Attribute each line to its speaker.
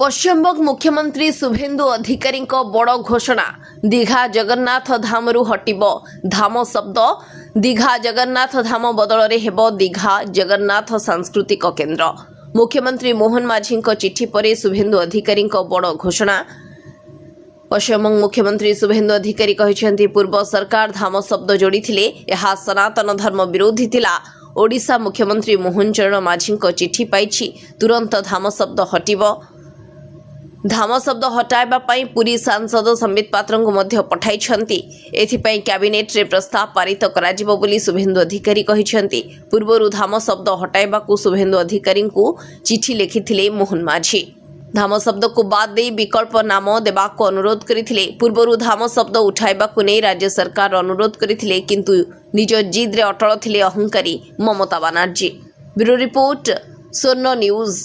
Speaker 1: पश्चिमबंग मुख्यमंत्री शुभेन्दु अधिकारी बड़ घोषणा दीघा जगन्नाथ धामरू हटिब धाम शब्द दीघा जगन्नाथ धाम बदल में हेब दीघा जगन्नाथ सांस्कृतिक केन्द्र। मुख्यमंत्री मोहन माझी चिठी पर शुभेन्दु अधिकारी बड़ घोषणा। पश्चिमबंग मुख्यमंत्री शुभेन्दु अधिकारी कहते पूर्व सरकार धाम शब्द जोड़ी यह सनातन धर्म विरोधी थिला। ओडिशा मुख्यमंत्री मोहन चरण माझी चिठी पाई तुरंत धाम शब्द हटिब। धाम शब्द हटाइबा पई पुरी सांसद संबित पात्र को पठाई एथिपाई कैबिनेट रे प्रस्ताव पारित कराजिबो बोली शुभेन्दु अधिकारी कहिसेंती। पूर्वरु धाम शब्द हटाइबा को शुभेन्दु अधिकारी को चिठी लिखिथिले मोहन माझी। धाम शब्द को बाद दे विकल्प नाम देबा को अनुरोध करिथिले। पूर्वरु धाम शब्द उठाइबा को नै राज्य सरकार अनुरोध करिथिले किंतु निज जिद रे अटल थिले अहंकारी ममता बनर्जी। ब्यूरो रिपोर्ट स्वर्ण न्यूज।